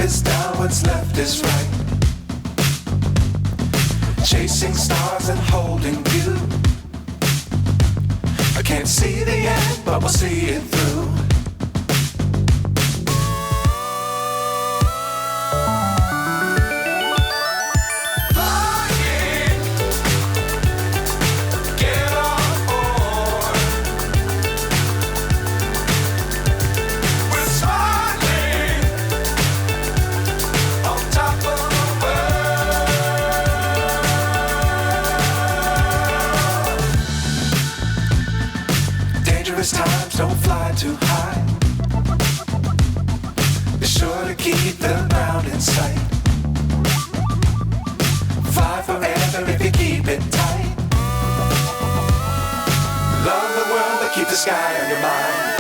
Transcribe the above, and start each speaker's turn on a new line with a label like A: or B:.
A: is down, what's left is right. Chasing stars and holding you. I can't see the end, but we'll see it through. Times don't fly too high. Be sure to keep the ground in sight. Fly forever if you keep it tight. Love the world, but keep the sky on your mind.